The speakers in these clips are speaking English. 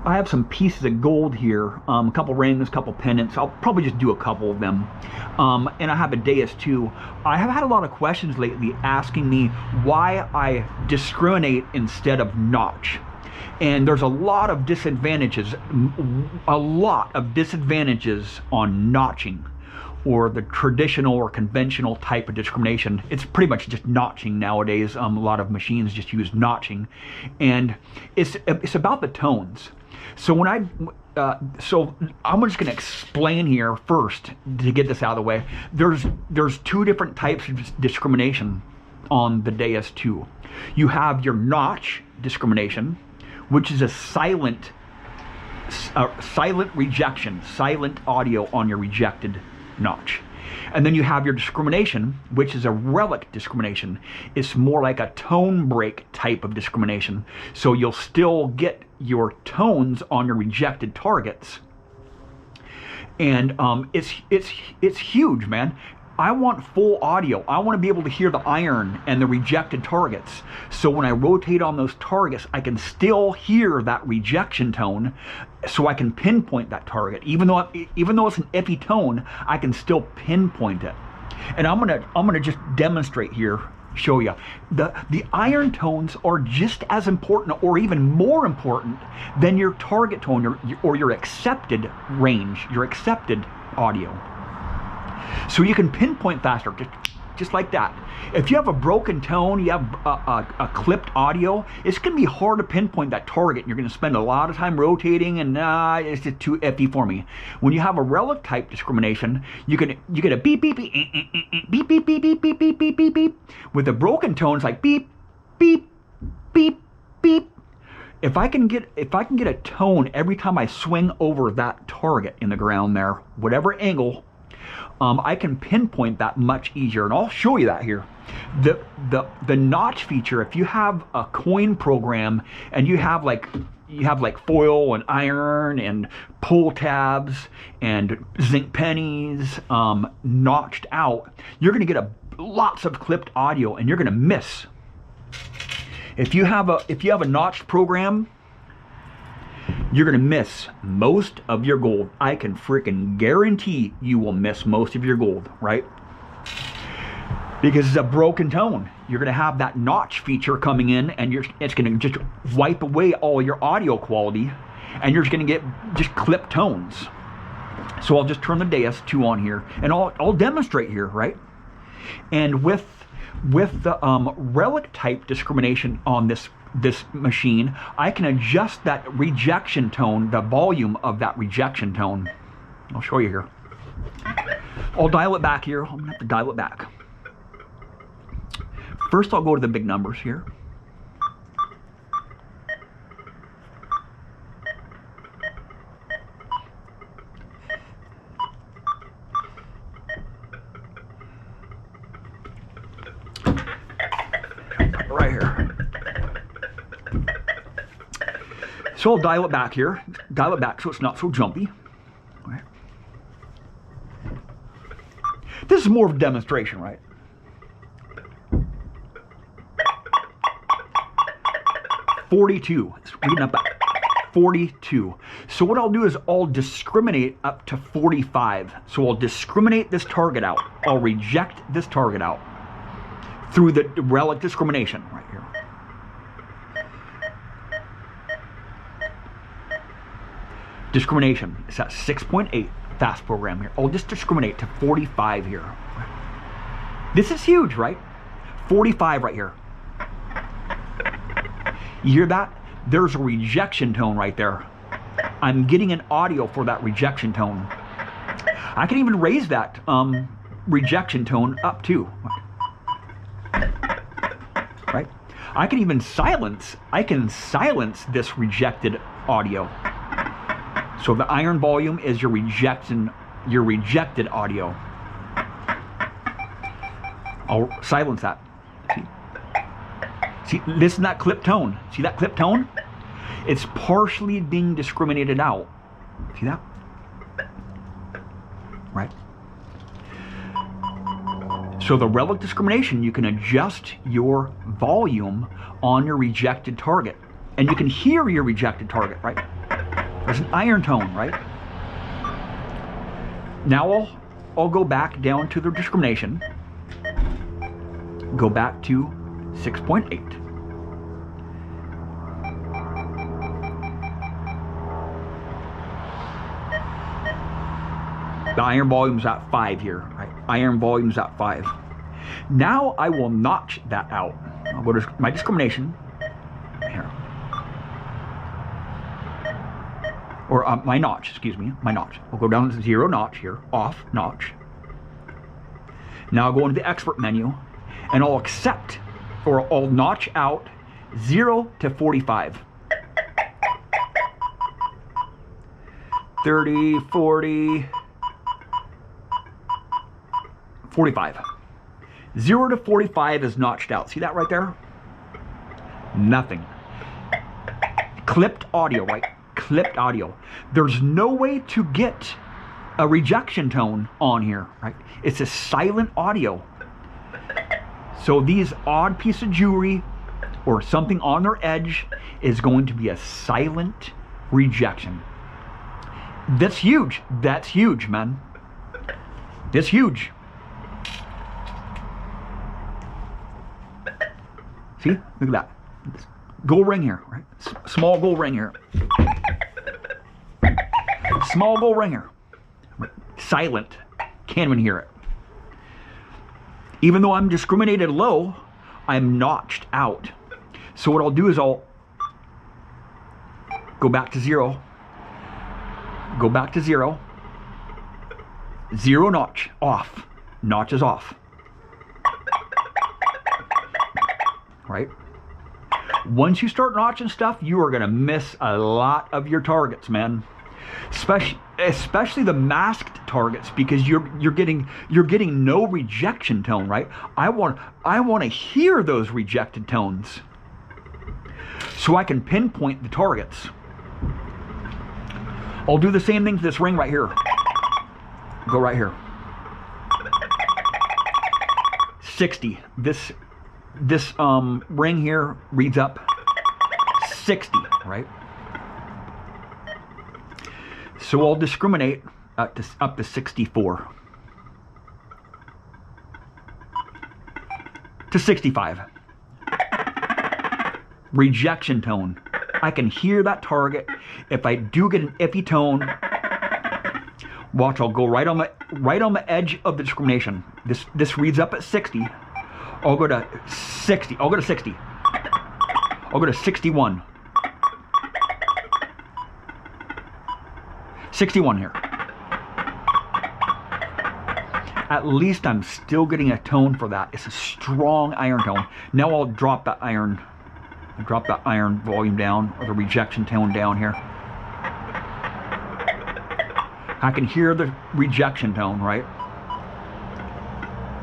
I have some pieces of gold here, a couple rings, a couple pendants. I'll probably just do a couple of them. And I have a Deus II. I have had a lot of questions lately asking me why I discriminate instead of notch. And there's a lot of disadvantages on notching, or the traditional or conventional type of discrimination. It's pretty much just notching nowadays. A lot of machines just use notching, and it's about the tones. So when so I'm just going to explain here first to get this out of the way. There's two different types of discrimination on the Deus II. You have your notch discrimination, which is a silent rejection, silent audio on your rejected notch. And then you have your discrimination, which is a relic discrimination. It's more like a tone break type of discrimination. So you'll still get your tones on your rejected targets. And it's huge, man. I want full audio. I want to be able to hear the iron and the rejected targets. So when I rotate on those targets, I can still hear that rejection tone, so I can pinpoint that target. Even though it's an iffy tone, I can still pinpoint it. And I'm gonna just demonstrate here, show you. The iron tones are just as important, or even more important, than your target tone or your accepted range, your accepted audio. So you can pinpoint faster, just like that. If you have a broken tone, you have a clipped audio, it's going to be hard to pinpoint that target. And you're going to spend a lot of time rotating, and it's just too iffy for me. When you have a relic type discrimination, you get a beep beep beep beep beep beep beep beep beep beep beep beep. With the broken tones, like beep beep beep beep. If I can get a tone every time I swing over that target in the ground there, whatever angle, I can pinpoint that much easier, and I'll show you that here. The notch feature, if you have a coin program and you have like foil and iron and pull tabs and zinc pennies notched out, you're going to get lots of clipped audio, and you're going to miss. If you have a notched program, you're going to miss most of your gold. I can freaking guarantee you will miss most of your gold, right? Because it's a broken tone. You're going to have that notch feature coming in, and it's going to just wipe away all your audio quality, and you're just going to get just clipped tones. So I'll just turn the Deus II on here, and I'll demonstrate here, right? And with the relic type discrimination on this machine, I can adjust that rejection tone, the volume of that rejection tone. I'll show you here. I'll dial it back here. I'm gonna have to dial it back. First, I'll go to the big numbers here. Right here. So I'll dial it back here. Dial it back so it's not so jumpy. Right. This is more of a demonstration, right? It's reading up at 42. So what I'll do is I'll discriminate up to 45. So I'll discriminate this target out. I'll reject this target out through the relic discrimination right here. Discrimination, it's at 6.8 fast program here. I'll just discriminate to 45 here. This is huge, right? 45 right here. You hear that? There's a rejection tone right there. I'm getting an audio for that rejection tone. I can even raise that rejection tone up too. Right? I can even silence this rejected audio. So the iron volume is your rejected audio. I'll silence that. See, listen to that clip tone. See that clip tone? It's partially being discriminated out. See that? Right? So the relic discrimination, you can adjust your volume on your rejected target. And you can hear your rejected target, right? There's an iron tone, right? Now I'll go back down to the discrimination. Go back to 6.8. The iron volume's at 5 here, right? Iron volume's at 5. Now I will notch that out. I'll go to my discrimination here. Or my notch, excuse me, my notch. I'll go down to 0 notch here, off notch. Now I'll go into the expert menu and I'll accept, or I'll notch out 0 to 45. 30, 40, 45. 0 to 45 is notched out. See that right there? Nothing. Clipped audio, right? Clipped audio. There's no way to get a rejection tone on here, right? It's a silent audio. So these odd piece of jewelry or something on their edge is going to be a silent rejection. That's huge. That's huge, man. That's huge. See? Look at that. Gold ring here, right? Small gold ring here. Small gold ring here. Silent. Can't even hear it. Even though I'm discriminated low, I'm notched out. So what I'll do is I'll go back to 0. Go back to 0. 0 notch. Off. Notch is off. Right? Once you start notching stuff, you are going to miss a lot of your targets, man. Especially the masked targets, because you're getting no rejection tone, right? I want to hear those rejected tones so I can pinpoint the targets. I'll do the same thing to this ring right here. Go right here. 60. This ring here reads up 60, right? So I'll discriminate up to 64 to 65. Rejection tone. I can hear that target. If I do get an iffy tone, watch, I'll go right on the edge of the discrimination. This reads up at 60. I'll go to 60. I'll go to 60. I'll go to 61. 61 here. At least I'm still getting a tone for that. It's a strong iron tone. Now I'll drop that iron volume down, or the rejection tone down here. I can hear the rejection tone, right?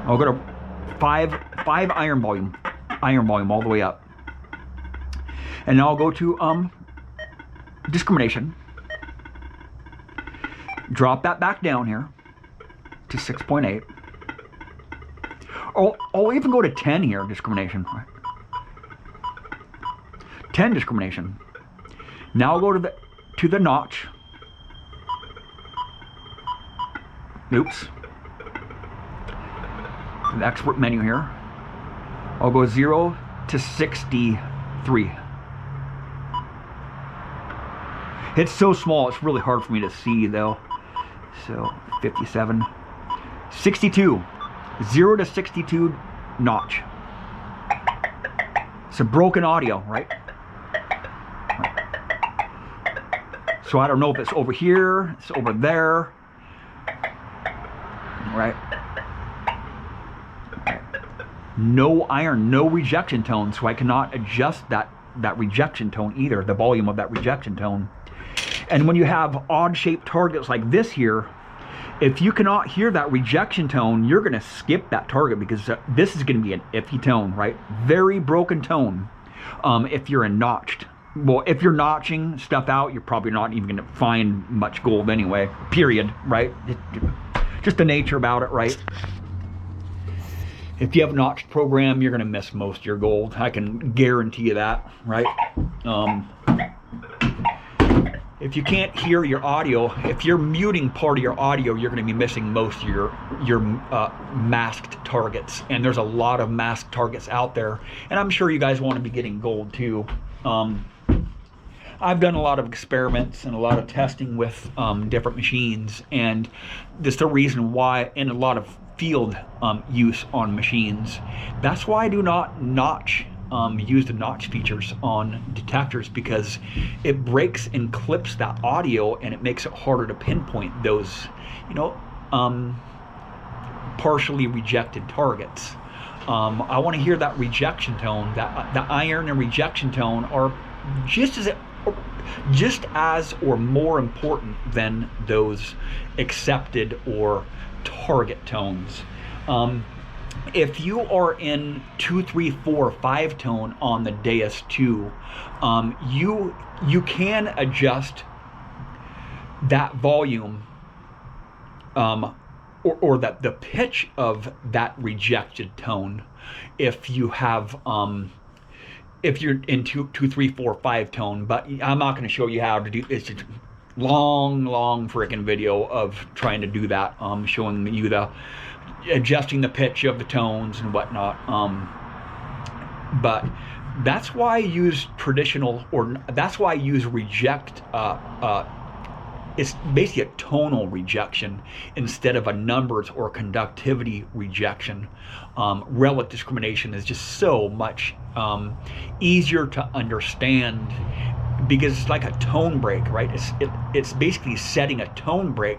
I'll go to 5 iron volume all the way up. And now I'll go to discrimination. Drop that back down here to 6.8. I'll even go to 10 here, discrimination. 10 discrimination. Now I'll go to the notch. Oops. The expert menu here. I'll go 0 to 63. It's so small, it's really hard for me to see though. So 57, 62, 0 to 62 notch. It's a broken audio, right? So I don't know if it's over here, it's over there, right? No iron, no rejection tone, so I cannot adjust that rejection tone either, the volume of that rejection tone. And when you have odd shaped targets like this here, if you cannot hear that rejection tone, you're going to skip that target, because this is going to be an iffy tone, right? Very broken tone. If you're notched. Well, if you're notching stuff out, you're probably not even going to find much gold anyway, period, right? Just the nature about it, right? If you have a notched program, you're going to miss most of your gold. I can guarantee you that, right? if you can't hear your audio, if you're muting part of your audio, you're going to be missing most of your masked targets. And there's a lot of masked targets out there. And I'm sure you guys want to be getting gold too. I've done a lot of experiments and a lot of testing with different machines, and that's the reason why, in a lot of field use on machines, that's why I do not use the notch features on detectors, because it breaks and clips that audio, and it makes it harder to pinpoint those, partially rejected targets. I want to hear that rejection tone. That the iron and rejection tone are just as or more important than those accepted or target tones. If you are in 2, 3, 4, 5 tone on the Deus II, you can adjust that volume or that the pitch of that rejected tone if you have if you're in 2, 3, 4, 5 tone. But I'm not going to show you how to do. It's just long freaking video of trying to do that, showing you the adjusting the pitch of the tones and whatnot. But that's why I use traditional, or that's why I use reject. It's basically a tonal rejection instead of a numbers or conductivity rejection. Relic discrimination is just so much easier to understand, because it's like a tone break, right? It's basically setting a tone break